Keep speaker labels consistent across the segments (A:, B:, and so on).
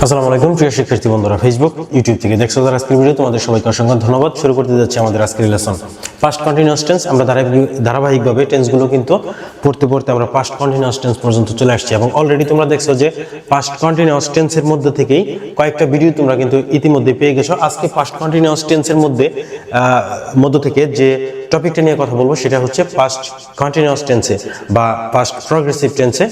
A: আসসালামু আলাইকুম প্রিয় শিক্ষার্থী বন্ধুরা, ফেসবুক ইউটিউব থেকে দেখছো যারা আজকের ভিডিও, তোমাদের সবাইকে অসংখ্য ধন্যবাদ। শুরু করতে যাচ্ছি আমাদের আজকের লেসন পাস্ট কন্টিনিউয়াস টেন্স। আমরা ধারাবাহিকভাবে টেন্সগুলো কিন্তু পড়তে পড়তে আমরা পাস্ট কন্টিনিউয়াস টেন্স পর্যন্ত চলে আসছি এবং অলরেডি তোমরা দেখছো যে পাস্ট কন্টিনিউয়াস টেন্সের মধ্যে থেকেই কয়েকটা ভিডিও তোমরা কিন্তু ইতিমধ্যে পেয়ে গেছো। আজকে পাস্ট কন্টিনিউয়াস টেন্সের মধ্য থেকে যে টপিকটা নিয়ে কথা বলবো সেটা হচ্ছে পাস্ট কন্টিনিউয়াস টেন্সে বা পাস্ট প্রগ্রেসিভ টেন্সে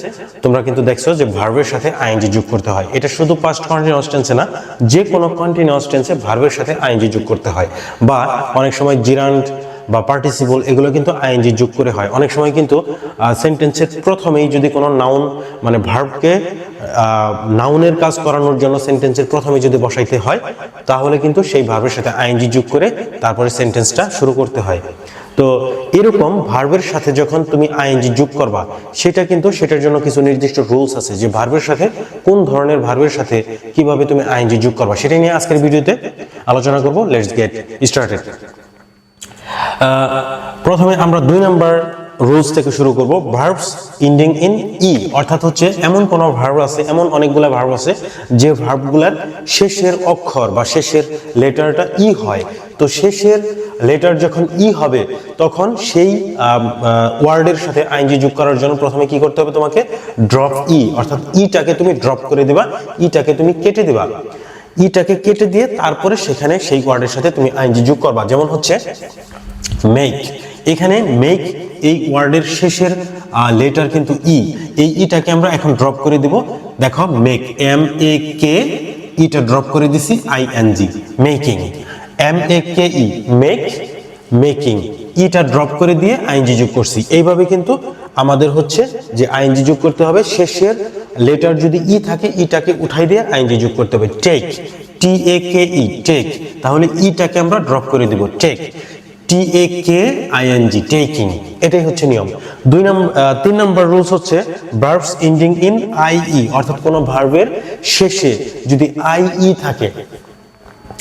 A: তোমরা কিন্তু দেখছো যে ভার্বের সাথে আইএনজি যোগ করতে হয়। এটা শুধু পাস্ট কন্টিনিউয়াস টেন্সে না, যে কোনো কন্টিনিউয়াস টেন্সে ভার্বের সাথে আইএনজি যোগ করতে হয়, বা অনেক সময় জিরান্ড বা পার্টিসিপল এগুলো কিন্তু আইএনজি যোগ করে হয়। অনেক সময় কিন্তু সেন্টেন্সের প্রথমেই যদি কোনো নাউন মানে ভার্বকে নাউনের কাজ করানোর জন্য সেন্টেন্সের প্রথমে যদি বসাইতে হয় তাহলে কিন্তু সেই ভার্বের সাথে আইএনজি যোগ করে তারপরে সেন্টেন্সটা শুরু করতে হয়। তো এরকম ভার্বের সাথে যখন তুমি আইএনজি যোগ করবা সেটার জন্য কিছু নির্দিষ্ট রুলস আছে যে ভার্বের সাথে কোন ধরনের ভার্বের সাথে কিভাবে তুমি আইএনজি যোগ করবা সেটা নিয়ে আজকের ভিডিওতে আলোচনা করব। Let's get started. প্রথমে আমরা 2 নাম্বার রুলস থেকে শুরু করব। ভার্বস এন্ডিং ইন ই, অর্থাৎ হচ্ছে এমন কোন ভার্ব আছে, এমন অনেকগুলো ভার্ব আছে যে ভার্বগুলোর শেষের অক্ষর বা শেষের লেটারটা ই হয়। তো শেষের লেটার যখন ই হবে তখন সেই ওয়ার্ডের সাথে আইএনজি যোগ করার জন্য প্রথমে কি করতে হবে, তোমাকে ড্রপ ই, অর্থাৎ ইটাকে তুমি ড্রপ করে দিবা, ইটাকে তুমি কেটে দিবা, ইটাকে কেটে দিয়ে তারপরে সেখানে সেই ওয়ার্ডের সাথে তুমি আইএনজি যোগ করবা। যেমন হচ্ছে মেক, এখানে মেক এই ওয়ার্ডের শেষের লেটার কিন্তু ই, এই ইটাকে আমরা এখন ড্রপ করে দিব। দেখো make, M A K, eta drop করে দিছি ING, making, M A K E, make, making, eta drop করে দিয়ে আইএনজি যোগ করছি। এইভাবে কিন্তু আমাদের হচ্ছে যে আইএনজি যোগ করতে হবে, শেষের লেটার যদি ই থাকে ইটাকে উঠাই দিয়ে আইএনজি যোগ করতে হবে। টেক, টি এ কে ই, টেক, তাহলে ইটাকে আমরা ড্রপ করে দিব, টেক, টি এ কে আইএনজি, টেকিং। এটাই হচ্ছে নিয়ম। 3 নাম্বার রুলস হচ্ছে ভার্বস এন্ডিং ইন আইই, অর্থাৎ কোন ভার্বের শেষে যদি আইই থাকে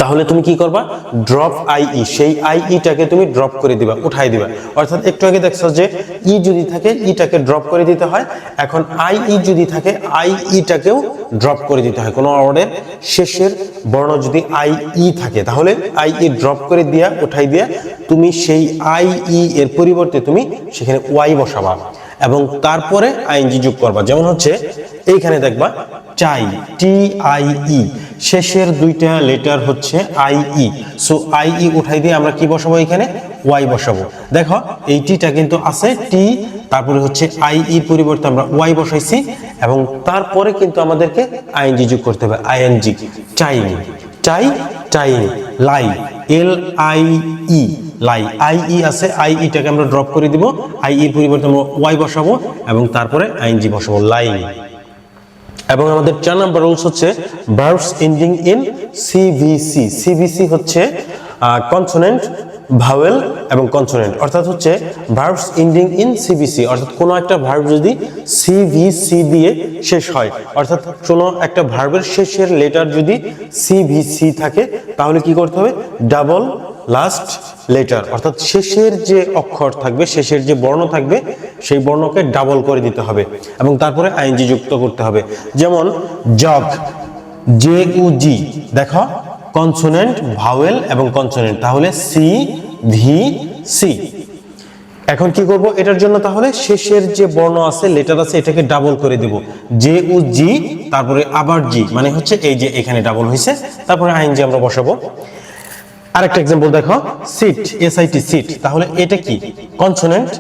A: তাহলে তুমি কি করবা, ড্রপ আইই, সেই আইইটাকে তুমি ড্রপ করে দিবা, উঠাই দিবা। অর্থাৎ একটু আগে দেখছো যে ই যদি থাকে ইটাকে ড্রপ করে দিতে হয়, এখন আইই যদি থাকে আইইটাকেও ড্রপ করে দিতে হয়। কোনো ওয়ার্ডের শেষের বর্ণ যদি আইই থাকে তাহলে আইই ড্রপ করে দিয়া উঠাই দিয়া তুমি সেই আইই এর পরিবর্তে তুমি সেখানে ওয়াই বসাবা এবং তারপরে আইএনজি যোগ করবা। যেমন হচ্ছে এইখানে দেখবা চাই, টি আই ই, শেষের দুইটা লেটার হচ্ছে আইই, সো আইই উঠাই দিয়ে আমরা কি বসাবো, এখানে ওয়াই বসাবো। দেখো এই টিটা কিন্তু আছে টি, তারপরে হচ্ছে আইই পরিবর্তে আমরা ওয়াই বসাইছি এবং তারপরে কিন্তু আমাদেরকে আইএনজি যোগ করতে হবে, ING, time, tie, time, lie, L I E, lie, I E আছে, আইইটাকে আমরা ড্রপ করে দিব, আইই পরিবর্তে আমরা ওয়াই বসাবো এবং তারপরে আইএনজি বসাবো, লাইন। এবং আমাদের 4 নাম্বার রুলস হচ্ছে verbs ending in CVC. CVC হচ্ছে কনসোনেন্ট, ভাওয়েল এবং কনসোনেন্ট, অর্থাৎ হচ্ছে ভার্বস এন্ডিং ইন সিভিসি, অর্থাৎ কোনো একটা ভার্ব যদি সিভিসি দিয়ে শেষ হয়, অর্থাৎ কোনো একটা ভার্বের শেষের লেটার যদি সিভিসি থাকে তাহলে কি করতে হবে, ডাবল লাস্ট লেটার, অর্থাৎ শেষের যে অক্ষর থাকবে, শেষের যে বর্ণ থাকবে সেই বর্ণকে ডাবল করে দিতে হবে এবং তারপরে আইএনজি যুক্ত করতে হবে। যেমন জগ, জে উ জি, দেখো কনসোনেন্ট, ভাওয়েল এবং কনসোনেন্ট, তাহলে সি ভি সি। এখন কি করব এটার জন্য, তাহলে শেষের যে বর্ণ আছে লেটার আছে এটাকে ডাবল করে দেব, জে উ জি, তারপরে আবার জি, মানে হচ্ছে এই যে এখানে ডাবল হয়েছে, তারপরে আইএনজি আমরা বসাবো। আরেকটা एग्जांपल দেখো, সিট, এসআইটি, সিট, তাহলে এটা কি কনসোনেন্ট,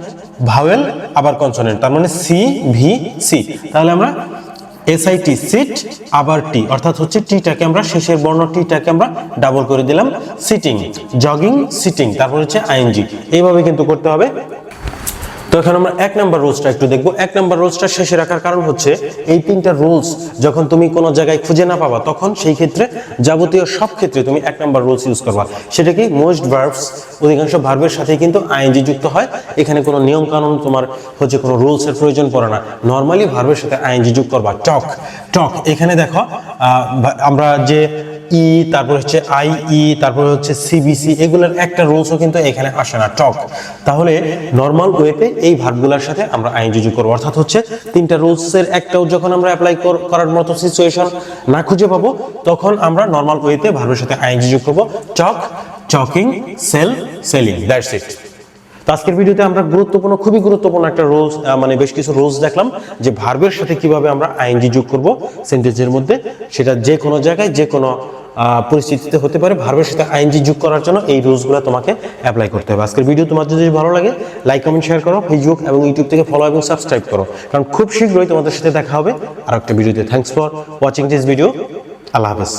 A: ভাওয়েল আবার কনসোনেন্ট, তার মানে সি ভি সি, তাহলে আমরা এসআইটি, সিট, আবার টি, অর্থাৎ হচ্ছে টিটাকে আমরা শেষের বর্ণ টিটাকে আমরা ডাবল করে দিলাম, সিটিং, জগিং, সিটিং, তারপর হচ্ছে আইএনজি। এইভাবে কিন্তু করতে হবে। তো এখন আমরা 1 নাম্বার রুলসটা একটু দেখবো। 1 নাম্বার রুলসটা শেষে রাখার কারণ হচ্ছে এই 3টা রুলস যখন তুমি কোনো জায়গায় খুঁজে না পাবা তখন সেই ক্ষেত্রে যাবতীয় সব ক্ষেত্রে তুমি 1 নাম্বার রুলস ইউজ করবা। সেটা কি, মোস্ট ভার্বস, অধিকাংশ ভার্বের সাথে কিন্তু আইএনজি যুক্ত হয়। এখানে কোনো নিয়ম কানুন তোমার হচ্ছে কোনো রুলসের প্রয়োজন পড়ে না, নর্মালি ভার্বের সাথে আইএনজি যোগ করবা। টক, টক, এখানে দেখো আমরা যে ই, তারপর হচ্ছে আইই, তারপর হচ্ছে সিবিসি, এগুলোর একটা রুলসও কিন্তু এখানে আসে না, টক। তাহলে নর্মাল ওয়েতে এই ভার্বগুলোর সাথে আমরা আইএনজি যোগ করব, অর্থাৎ হচ্ছে তিনটা রুলসের একটাও যখন আমরা অ্যাপ্লাই করার মতো সিচুয়েশন না খুঁজে পাবো, তখন আমরা নর্মাল ওয়েতে ভার্বের সাথে আইএনজি যোগ করব, talk, talking, sell, selling, that's it. তো আজকের ভিডিওতে আমরা খুবই গুরুত্বপূর্ণ একটা রুলস, মানে বেশ কিছু রুলস দেখলাম যে ভার্বের সাথে কিভাবে আমরা আইএনজি যোগ করব সেন্টেন্সের মধ্যে, সেটা যে কোনো জায়গায় যে কোনো পরিস্থিতিতে হতে পারে। ভার্বের সাথে আইএনজি যোগ করার জন্য এই রুলসগুলো তোমাকে অ্যাপ্লাই করতে হবে। আজকের ভিডিও তোমার যদি ভালো লাগে, লাইক, কমেন্ট, শেয়ার করো, ফেসবুক এবং ইউটিউব থেকে ফলো এবং সাবস্ক্রাইব করো, কারণ খুব শীঘ্রই তোমাদের সাথে দেখা হবে আর একটা ভিডিওতে। Thanks for watching this video. আল্লাহ হাফেজ।